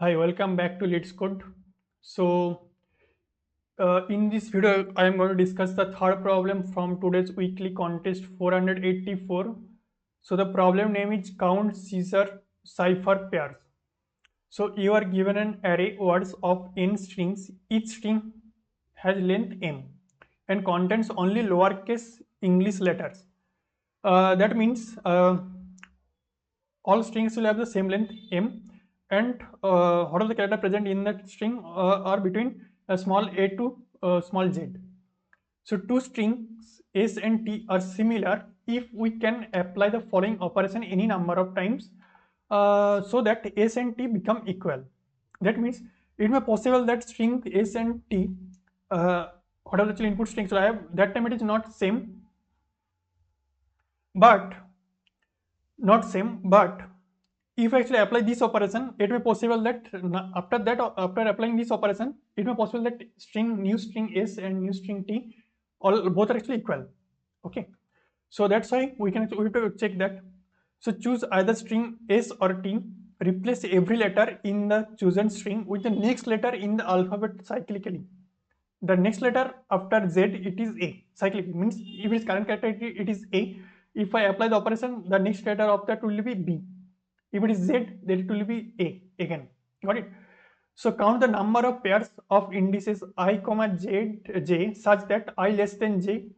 Hi, welcome back to Leetcode. In this video, I am going to discuss the third problem from today's weekly contest 484. So, the problem name is Count Caesar Cipher Pairs. So, you are given an array words of n strings. Each string has length m and contains only lowercase English letters. That means all strings will have the same length m, and what are the character present in that string are between small a to small z. So two strings s and t are similar if we can apply the following operation any number of times so that s and t become equal. That means it may possible that string s and t, uh, whatever the input strings I have, that time it is not same, but but if I actually apply this operation, it may possible that after applying this operation, it may possible that new string s and new string t, all both are actually equal. Okay, so that's why we have to check that. So choose either string s or t. Replace every letter in the chosen string with the next letter in the alphabet cyclically. The next letter after z, it is a. Cyclically means if its current character it is a. If I apply the operation, the next letter of that will be b. If it is z, then it will be a again. Got it? So count the number of pairs of indices I comma j such that I less than j.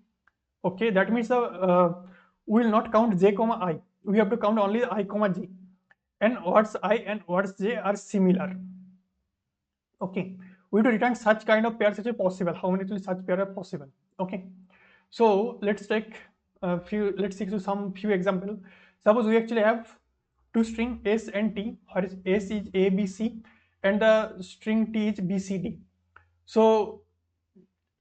Okay, that means we will not count j comma I. We have to count only I comma j. And words I and words j are similar. Okay, we have to return such kind of pairs as possible. How many such pairs are possible? Okay, so let's take a few. Let's see some few examples. Suppose we actually have two string s and t, where s is a b c and the string t is b c d. So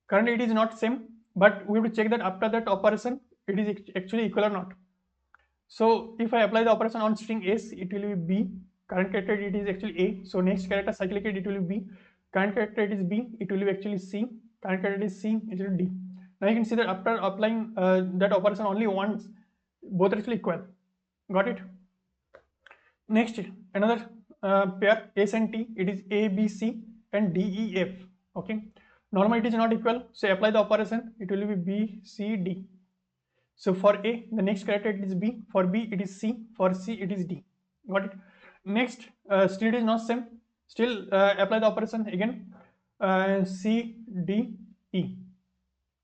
currently it is not same, but we have to check that after that operation it is actually equal or not. So if I apply the operation on string s, it will be b. Current character it is actually a. So next character cyclically it will be b. Current character it is b. It will be actually c. Current character is c. It will be d. Now you can see that after applying that operation only once, both are actually equal. Got it? Next, another pair s and t. It is a, b, c, and d, e, f. Okay. Normally it is not equal. So apply the operation. It will be b, c, d. So for A, the next character it is B. For B, it is C. For C, it is D. Got it? Next, still it is not same. Still apply the operation again. C, D, E.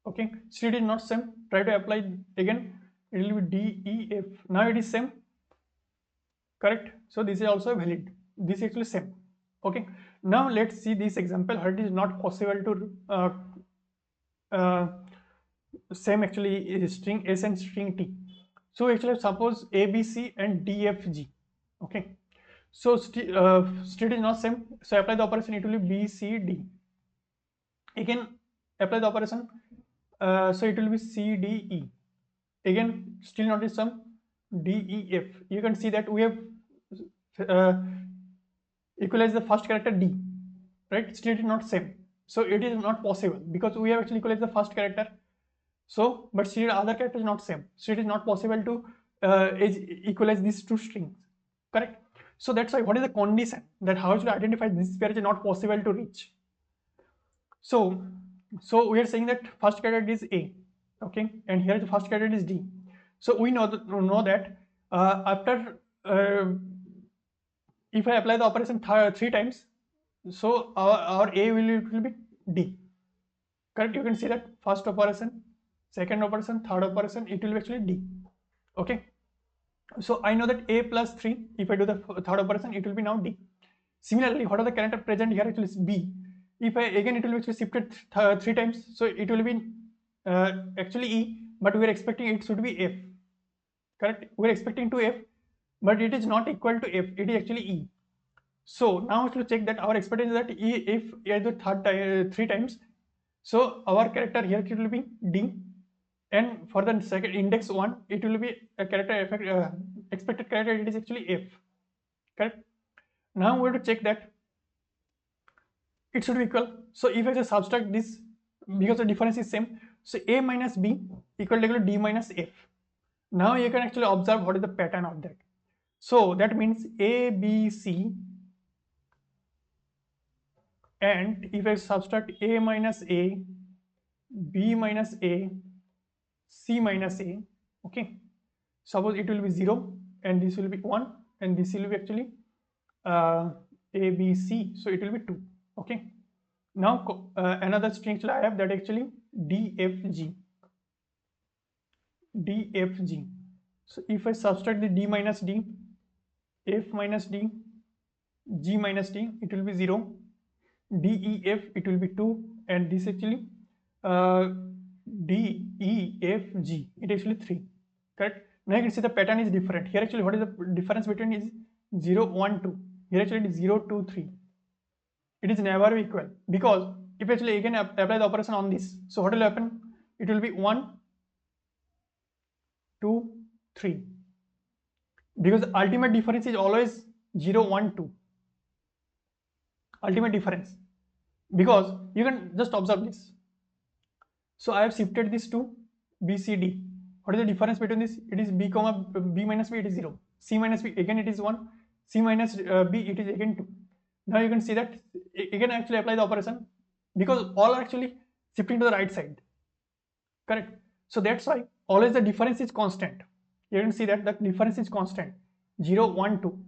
Okay. Still it is not same. Try to apply again. It will be D, E, F. Now it is same. Correct? So this is also valid. This is actually same. Okay. Now let's see this example how it is not possible to same actually string s and string t. So actually suppose a b c and d f g. Okay, so state is not same, so apply the operation, it will be b c d. Again apply the operation, so it will be c d e. Again still not the same, d e f. You can see that we have uh, equalized the first character d, right? Still it is not same, so it is not possible because we have actually equalized the first character. So, but still other character is not same. So it is not possible to equalize these two strings. Correct? So that's why what is the condition that how should I identify this pair is not possible to reach? So, we are saying that first character is A, okay, and here the first character is D. So we know that after if I apply the operation three times, so our A will be D. Correct? You can see that first operation, second operation, third operation, it will be actually D. Okay. So I know that A plus 3, if I do the third operation, it will be now D. Similarly, what are the character present here? It is B. If I again, it will be actually shifted three times, so it will be actually E, but we are expecting it should be F. Correct? We are expecting to F, but it is not equal to F. It is actually E. So now to check that our expectation is that E, if I do three times, so our character here it will be D, and for the second index 1 it will be a character expected character, it is actually F. Correct? Now we have to check that it should be equal. So if I just subtract this, because the difference is same, so A minus B equal to D minus F. Now you can actually observe what is the pattern of that. So that means A, B, C and if I subtract a minus a, b minus a, c minus a, okay, suppose it will be 0 and this will be 1 and this will be actually a b c, so it will be 2. Okay, now another string I have that actually dfg. So if I subtract the d minus d, f minus d, g minus d, it will be 0, def it will be 2, and this actually def it actually 3. Correct. Now you can see the pattern is different. Here actually what is the difference between is 0 1 2, here actually it is 0 2 3. It is never equal, because if actually again apply the operation on this, so what will happen? It will be 1 2 3, because the ultimate difference is always 0 1 2, ultimate difference, because you can just observe this. So I have shifted this to b c d. What is the difference between this? It is b comma b minus b, it is 0, c minus b again it is 1, c minus b it is again 2. Now you can see that again actually apply the operation, because all are actually shifting to the right side. Correct. So that's why always the difference is constant. You can see that the difference is constant, 0 1 2.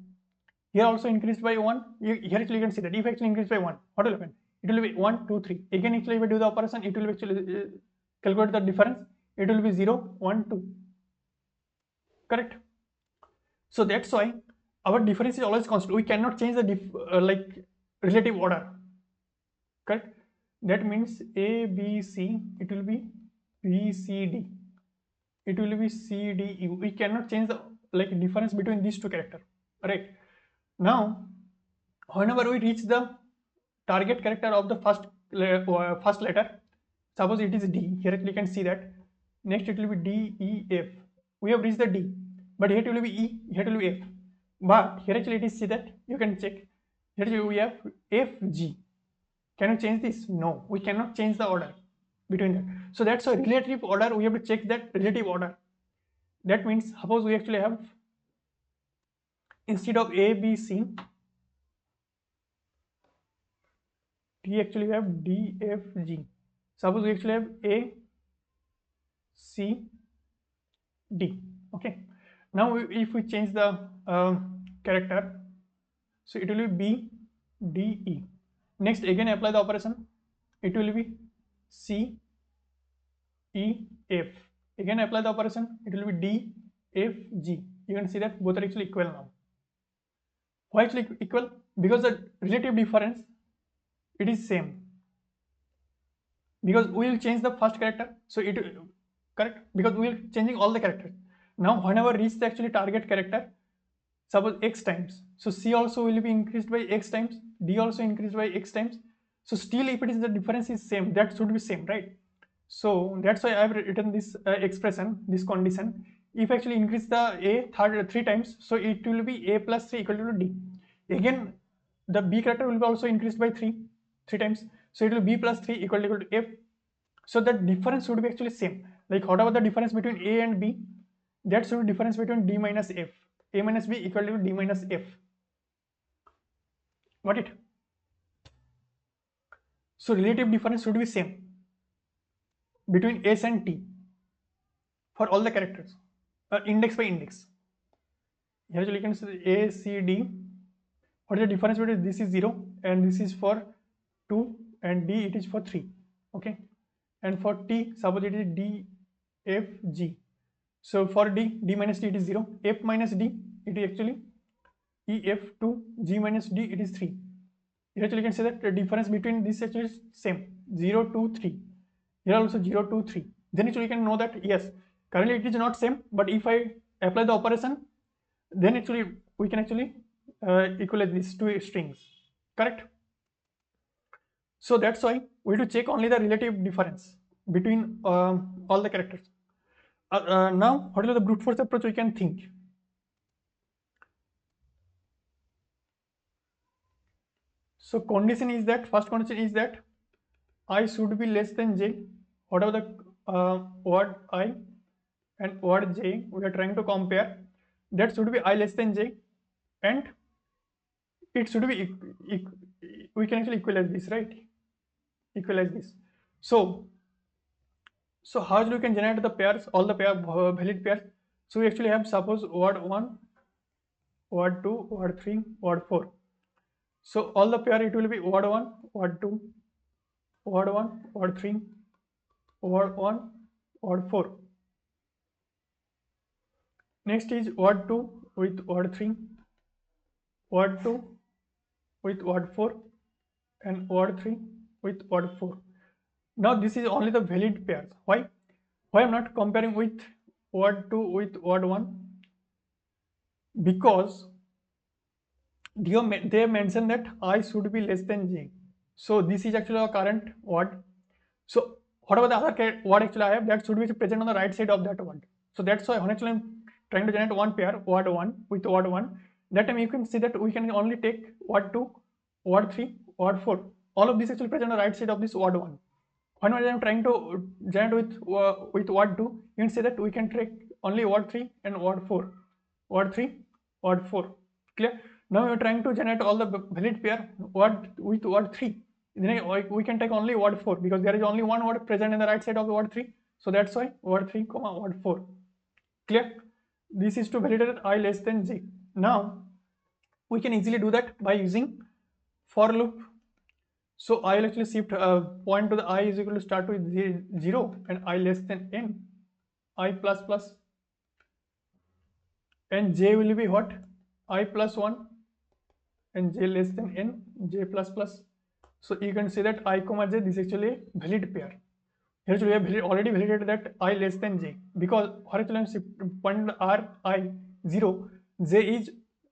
Here also increased by 1. Here actually you can see that if actually increased by 1, what will happen? It will be 1 2 3. Again actually if I do the operation, it will actually calculate the difference. It will be 0 1 2. Correct. So that's why our difference is always constant. We cannot change the like relative order. Correct. That means a b c, it will be b c d, it will be c d e. We cannot change the like difference between these two characters. Right. Now whenever we reach the target character of the first letter, suppose it is d, here you can see that next it will be d e f. We have reached the d, but here it will be e, here it will be f, but here actually it is, see that you can check, here we have f g. Can you change this? No, we cannot change the order between that. So that's a relative order, we have to check that relative order. That means suppose we actually have, instead of a b c, we actually have d f g. Suppose we actually have a c d. Okay, now if we change the character, so it will be b d e. Next again apply the operation, it will be c e f. Again apply the operation, it will be d f g. You can see that both are actually equal now. Why actually equal? Because the relative difference, it is same, because we will change the first character, so it correct, because we will changing all the characters. Now whenever reach the actually target character, suppose x times, so c also will be increased by x times, d also increased by x times. So still if it is the difference is same, that should be same, right? So that's why I have written this expression, this condition. If actually increase the a 3 times, so it will be a plus 3 equal to d. Again the b character will be also increased by 3 times, so it will be b plus 3 equal to f. So the difference should be actually same, like whatever the difference between a and b, that should be difference between d minus f. A minus b equal to d minus f. Got it? So relative difference should be same between s and t for all the characters, index by index. Here you can see a c d. What is the difference between this is 0 and this is for 2 and d it is for 3. Okay, and for t suppose it is d f g. So for d minus d it is 0, f minus d it is actually e f 2, g minus d it is 3. Here actually you can say that the difference between this actually is same, 0 2 3. Here also 0 2 3. Then actually you can know that yes, currently it is not same, but if I apply the operation, then actually we can actually equalize these two strings. Correct? So that's why we have to check only the relative difference between all the characters. Now what is the brute force approach we can think? So condition is that, first condition is that I should be less than j, whatever the word I and word j we are trying to compare, that should be I less than j, and it should be we can actually equalize this, right? Equalize this. So how you can generate the pairs, all the valid pairs? So we actually have, suppose, word 1, word 2, word 3, word 4. So all the pair, it will be word 1, word 2, word 1, word 3, word 1, word 4. Next is word 2 with word 3, word 2 with word 4, and word 3 with word 4. Now this is only the valid pairs. Why I'm not comparing with word 2 with word 1? Because they mentioned that I should be less than j. So this is actually our current word. So whatever the other word actually I have, that should be present on the right side of that word. So that's why actually I'm trying to generate one pair, word 1 with word 1. That time you can see that we can only take word 2, word 3, word 4. All of this actually present on the right side of this word 1. When I'm trying to generate with word 2, you can say that we can take only word 3 and word 4. Word 3, word 4. Clear? Now we are trying to generate all the valid pair word with word 3. Then we can take only word 4 because there is only one word present in the right side of the word 3. So that's why word 3, word 4. Clear? This is to validate I less than j. Now we can easily do that by using for loop. So I will actually shift point to the I is equal to start with 0 and I less than n, I plus plus, and j will be what? I plus 1 and j less than n, j plus plus. So you can see that I comma j, this is actually a valid pair. Here we have already validated that I less than j, because horizontal shift point r I 0, j is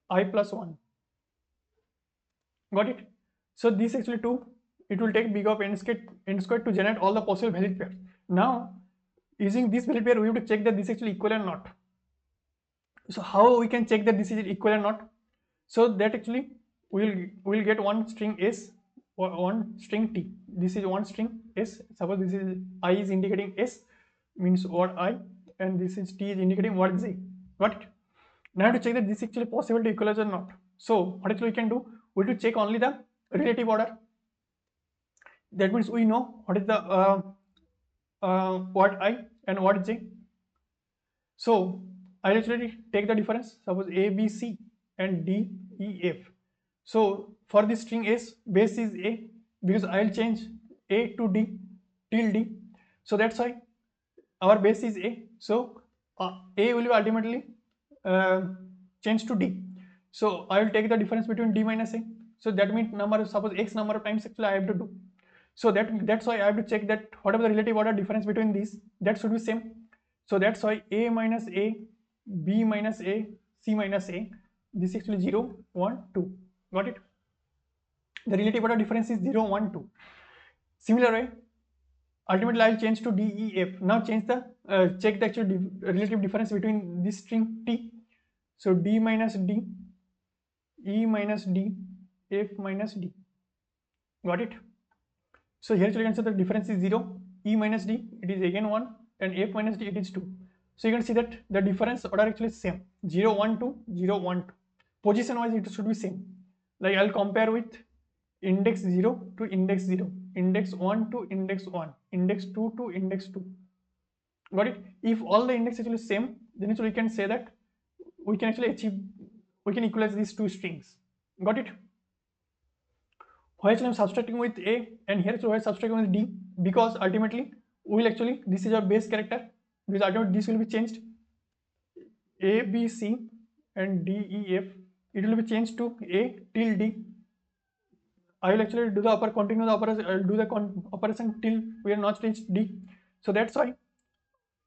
I plus 1. Got it? So this actually it will take big of n squared to generate all the possible valid pairs. Now using this valid pair, we have to check that this is actually equal or not. So how we can check that this is equal or not? So that actually we'll get one string s or one string t. This is one string s. Suppose this is I is indicating s, means word I, and this is t is indicating word j. Got it? Now to check that this is actually possible to equalize or not. So what actually we can do? We have to check only the relative order. That means we know what is the word I and word j. So I actually take the difference. Suppose a, b, c and d, e, f. So for this string s, base is a, because I will change a to d till d. So that's why our base is a. So a will be ultimately changed to d. So I will take the difference between d minus a. So that means suppose x number of times actually I have to do. So that's why I have to check that whatever the relative order difference between these, that should be same. So that's why a minus a, b minus a, c minus a, this is actually 0, 1, 2. Got it? The relative order difference is 0, 1, 2. Similar way, ultimately I will change to d, e, f. Now change the check the actual relative difference between this string t. So d minus d, e minus d, f minus d. Got it? So here you can see the difference is 0, e minus d, it is again 1, and f minus d, it is 2. So you can see that the difference order actually is same, 0, 1, 2, 0, 1, 2. Position wise it should be same. Like I'll compare with index 0 to index 0, index 1 to index 1, index 2 to index 2. Got it? If all the index actually same, then actually we can say that we can actually equalize these two strings. Got it? Why actually I'm subtracting with a, and here so why subtracting with d? Because ultimately we will actually, this is our base character, because ultimately this will be changed, a, b, c and d, e, f, it will be changed to a till d. I will actually do the continue the operation, I will do the operation till we are not reached d. So that's why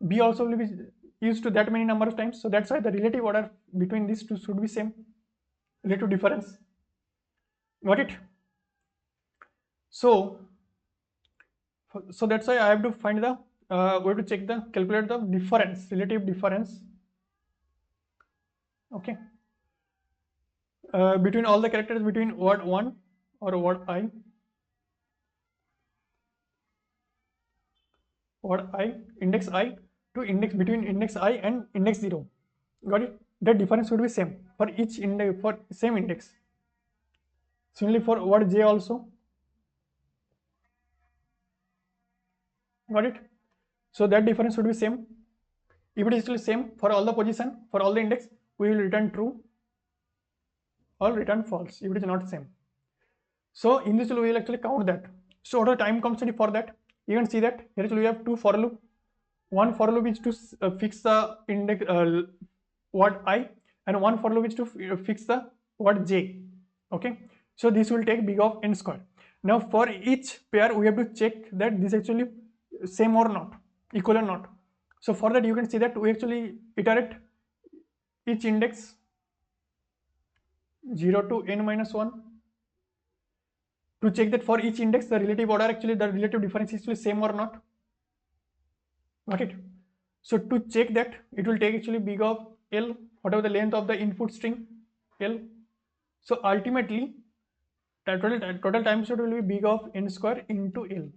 b also will be used to that many number of times. So that's why the relative order between these two should be same, relative difference. Got it? So that's why I have to find the we have to check the calculate the difference, relative difference, okay, between all the characters between word 1 or word I, index I to index between index I and index 0. Got it? That difference would be same for each index, for same index. Similarly for word j also, Got it? So that difference should be same. If it is still same for all the position, for all the index, we will return true or return false if it is not same. So in this we will actually count that. So what are the time constant for that? You can see that here we have two for loop. One for loop is to fix the index word I, and one for loop is to fix the word j. Okay, so this will take big of n square. Now for each pair we have to check that this actually same or not, equal or not. So for that you can see that we actually iterate each index 0 to n minus 1 to check that for each index the relative order, actually the relative difference is actually same or not. Got it? So to check that, it will take actually big of L, whatever the length of the input string, L. So ultimately total time slot will be big of n square into L.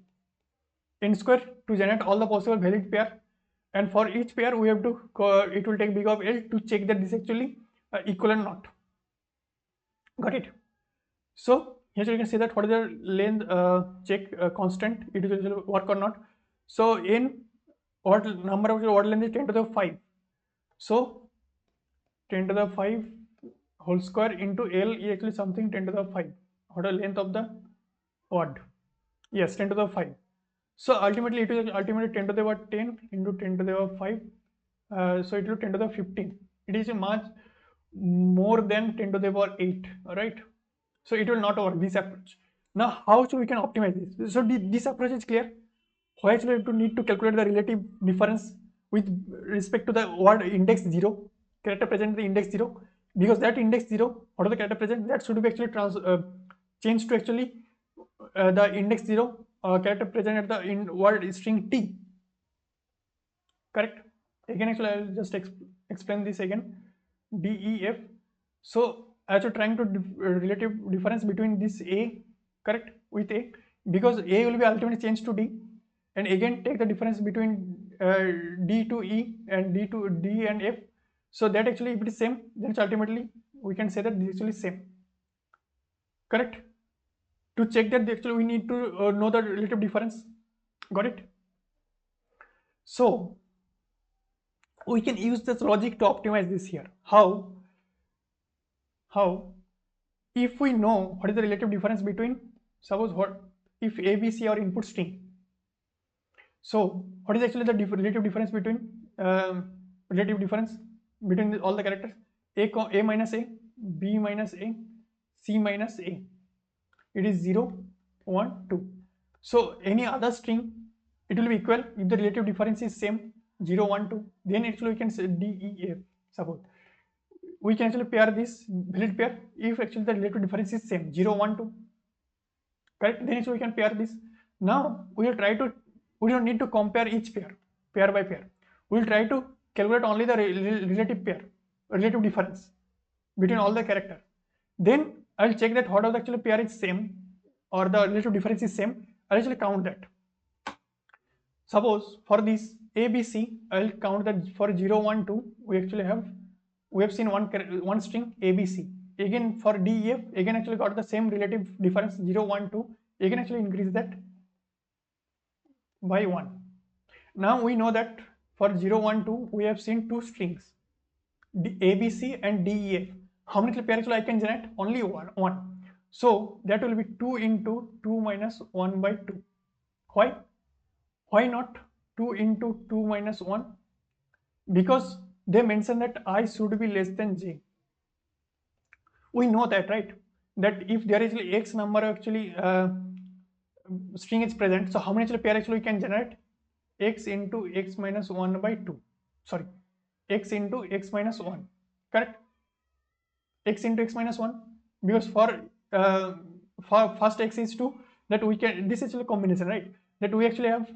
N square to generate all the possible valid pair, and for each pair we have to it will take big of L to check that this actually equal or not. Got it? So here you can see that what is the length check constant, it will work or not. So n, what number of word length is 10 to the 5. So 10 to the 5 whole square into L is actually something 10 to the 5. What is the length of the word? Yes, 10 to the 5. So ultimately it is ultimately 10 to the power 10 into 10 to the power 5. So it will 10 to the 15. It is a much more than 10 to the power 8. Alright. So it will not work, this approach. Now how we can optimize this? So this approach is clear. Why actually we need to calculate the relative difference with respect to the word index 0, character present in the index 0, because that index 0, what are the character present, that should be actually changed to actually the index 0 character present at the word string t. Correct? Again actually I will just explain this again. DEF. So as you're trying to relative difference between this A, correct, with A, because A will be ultimately changed to D, and again take the difference between D to E and D to D and F. So that actually if it is same, then ultimately we can say that this is actually same. Correct? To check that actually we need to know the relative difference. Got it? So we can use this logic to optimize this here. How? If we know what is the relative difference between, suppose what if ABC or input string. So what is actually the relative difference between all the characters? A minus A, B minus A, C minus A. It is 0, 1, 2. So any other string, it will be equal if the relative difference is same, 0, 1, 2. Then actually we can say D, E, F. Suppose we can actually pair this valid pair if actually the relative difference is same, 0, 1, 2. Correct? Then actually we can pair this. Now we will try to, we don't need to compare each pair by pair. We will try to calculate only the relative difference between all the characters. Then I will check that what of the actually pair is same or the relative difference is same. I will actually count that. Suppose for this ABC, I will count that for 0, 1, 2, we have seen one string ABC. Again for DEF, again actually got the same relative difference 0, 1, 2. Again actually increase that by 1. Now we know that for 0, 1, 2 we have seen two strings ABC and DEF. How many pairs actually I can generate? Only one. So that will be 2 into 2 minus 1 by 2. Why not 2 into 2 minus 1? Because they mention that I should be less than j. We know that, right? That if there is x number actually string is present, so how many actually pair actually we can generate? X into x minus 1 by 2. Sorry, x into x minus 1. Correct? X into x minus 1, because for first x is 2, that we can, this is actually a combination, right? That we actually have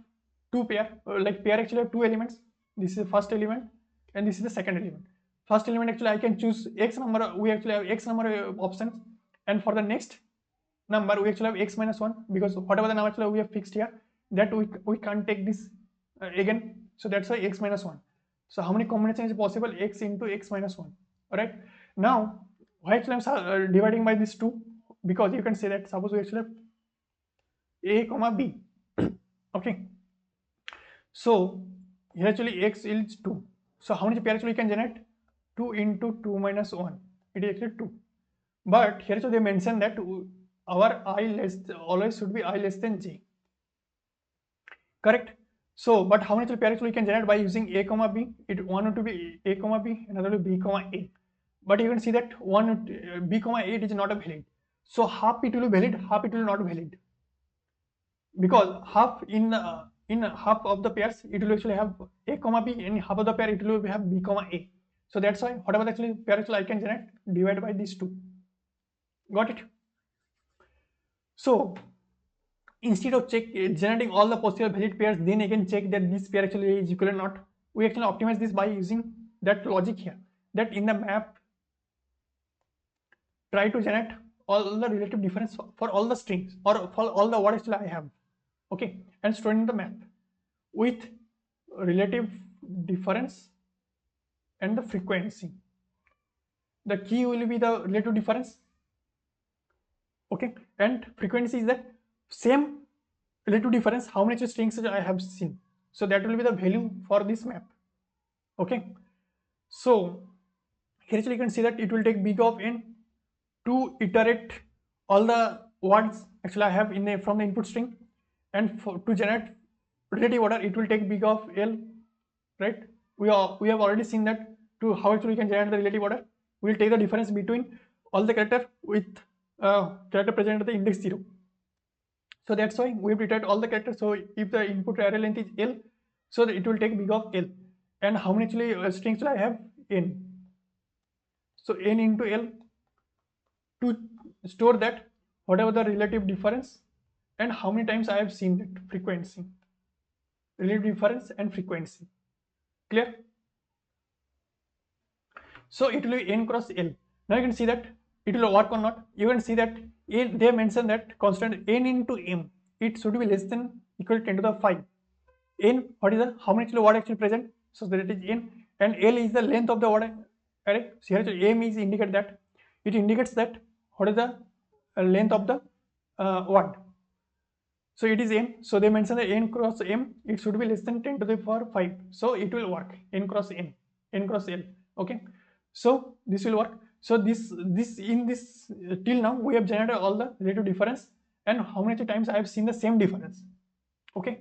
two pair, pair actually have two elements. This is the first element and this is the second element. First element actually I can choose x number, we actually have x number of options, and for the next number we actually have x minus 1, because whatever the number actually we have fixed here, that we can't take this again, so that's why x minus 1. So how many combinations is possible? X into x minus 1. Alright, now why actually I'm dividing by this 2? Because you can say that suppose we actually have a comma b. Okay, So here actually x is 2. So how many pair actually we can generate? 2 into 2 minus 1, it is actually 2. But here also they mention that our I less always should be I less than j, correct? So but how many pair actually we can generate by using a comma b? It one to be a comma b, another to b comma a. But you can see that one b comma a, it is not a valid. So half it will be valid, half it will not be valid, because half in half of the pairs it will actually have a comma b, and half of the pair it will have b comma a. So that's why whatever actually pair actually I can generate, divide by these two. Got it? So instead of generating all the possible valid pairs, then again check that this pair actually is equal or not, we actually optimize this by using that logic here, that in the map try to generate all the relative difference for all the strings or for all the words I have, okay, and store in the map with relative difference and the frequency. The key will be the relative difference, okay, and frequency is the same relative difference how many strings I have seen. So that will be the value for this map, okay. So here you can see that it will take big of n to iterate all the words actually I have in from the input string, and to generate relative order it will take big of L, right? We have already seen that to how actually we can generate the relative order. We will take the difference between all the character with character present at the index 0. So that's why we have iterate all the characters. So if the input array length is L, so it will take big of L. And how many actually strings will I have? N. So n into L to store that whatever the relative difference, and how many times I have seen that frequency, relative difference and frequency. Clear? So it will be n cross L. Now you can see that it will work or not. You can see that they mention that constant n into m, it should be less than equal to 10 to the 5. N, what is the how many word actually present? So that is n, and L is the length of the word array. So here m is indicate that it indicates that what is the length of the word. So it is n. So they mention that n cross m, it should be less than 10 to the power 5. So it will work, n cross n, n cross L. Okay. So this will work. So this till now we have generated all the relative difference and how many times I have seen the same difference. Okay.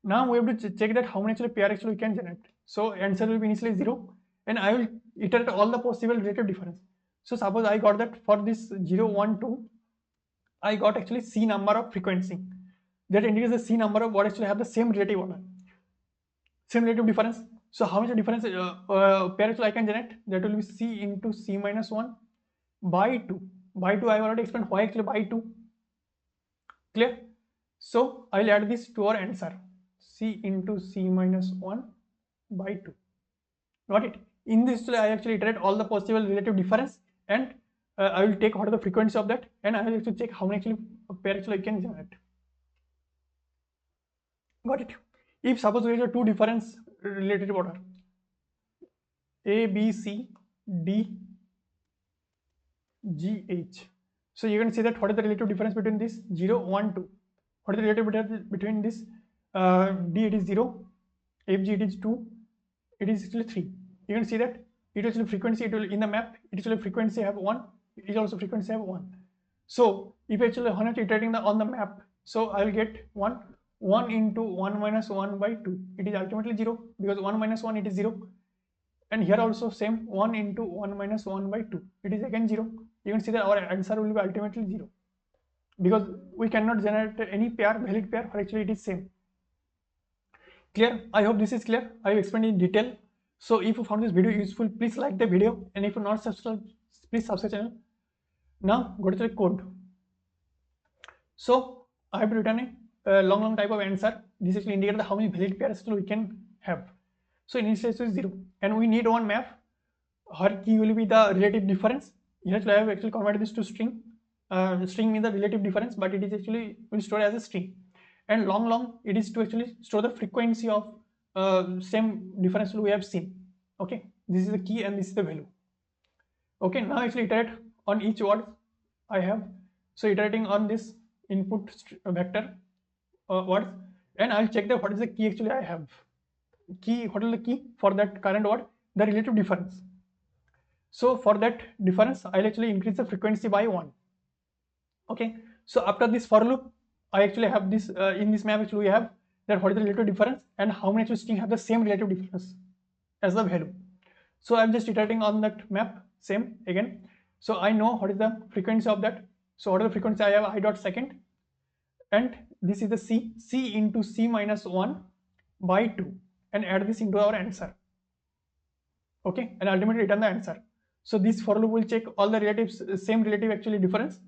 Now we have to check that how many pair actually we can generate. So answer will be initially 0, and I will iterate all the possible relative difference. So suppose I got that for this 0, 1, 2, I got actually C number of frequency. That indicates the C number of what actually have the same relative order, same relative difference. So how much difference pair actually I can generate? That will be C into C minus 1 by 2. By 2 I have already explained why actually by 2. Clear? So I will add this to our answer. C into C minus 1 by 2. Got it? In this I actually iterate all the possible relative difference, and I will take what is the frequency of that, and I will actually check how many actually pair actually I can generate. Got it? If suppose we have two difference relative order, A, B, C, D, G, H. So you can see that what is the relative difference between this 0, 1, 2. What is the relative difference between this D, it is 0, F, G, it is 2, it is actually 3. You can see that it is frequency, it will in the map, it is frequency have 1, it is also frequency have 1. So if actually 100 iterating on the map, so I will get 1 into 1 minus 1 by 2, it is ultimately 0, because 1 minus 1 it is 0, and here also same 1 into 1 minus 1 by 2, it is again 0. You can see that our answer will be ultimately 0, because we cannot generate any pair, valid pair, or actually it is same. Clear? I hope this is clear. I have explained in detail. So if you found this video useful, please like the video, and if you are not subscribed, please subscribe channel. Now go to the code. So I have written a long type of answer. This actually indicates how many valid pairs we can have. So initialization is 0, and we need one map. Her key will be the relative difference. Here I have actually converted this to string. String means the relative difference, but it is actually will store as a string. And long it is to actually store the frequency of same difference we have seen. Okay, this is the key and this is the value. Okay, now actually iterate on each word I have. So iterating on this input vector words, and I'll check that what is the key actually I have. key, what is the key for that current word? The relative difference. So for that difference, I'll actually increase the frequency by 1. Okay, so after this for loop, I actually have this in this map actually we have that what is the relative difference and how many string have the same relative difference as the value. So I'm just iterating on that map same again. So I know what is the frequency of that. So what is the frequency? I have I dot second, and this is the c into c minus 1 by 2, and add this into our answer. Okay, and ultimately return the answer. So this for loop will check all the relatives, same relative actually difference,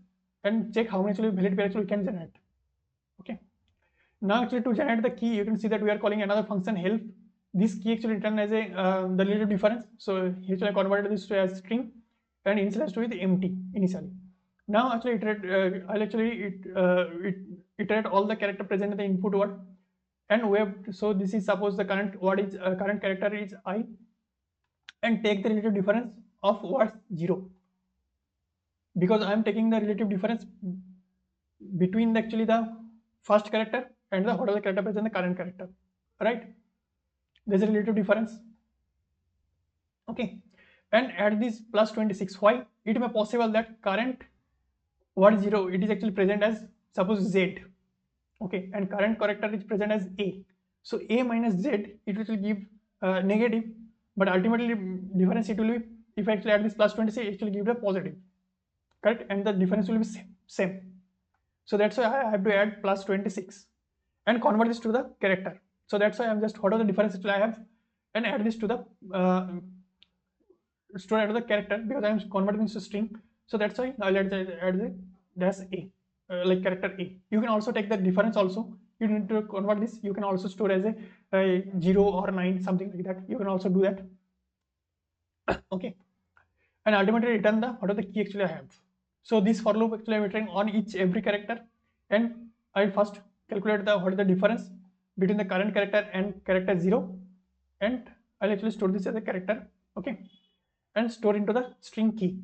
and check how many actually valid pair actually we can generate. Okay, now actually to generate the key, you can see that we are calling another function help. This key actually return as a the relative difference. So here I converted this to as string and initialized with empty initially. Now actually I'll actually iterate all the character present in the input word, and we have, so this is suppose the current word is current character is I, and take the relative difference of words 0, because I am taking the relative difference between actually the first character and the whatever character present in the current character, right? There's a relative difference. Okay, and add this plus 26. Why? It may possible that current word 0 it is actually present as suppose Z. Okay, and current character is present as A. So A minus Z it will give negative, but ultimately difference it will be, if I actually add this plus 26 it will give a positive, correct, and the difference will be same. So that's why I have to add plus 26 and convert this to the character. So that's why I'm just what are the differences I have and add this to the store out of the character, because I'm converting this to string. So that's why I'll add the dash A, like character A. You can also take the difference also. You need to convert this. You can also store as a 0 or 9, something like that. You can also do that. Okay, and ultimately return the what are the key actually I have. So this for loop actually I'm returning on every character, and I first calculate the what is the difference between the current character and character 0, and I'll actually store this as a character. Okay, and store into the string key,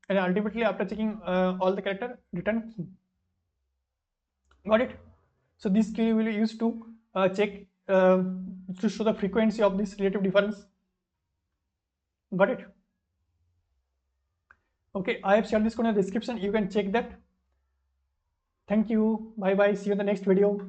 and ultimately after checking all the character, return key. Got it? So this key will be used to check to show the frequency of this relative difference. Got it? Okay, I have shared this code in the description. You can check that. Thank you. Bye bye. See you in the next video.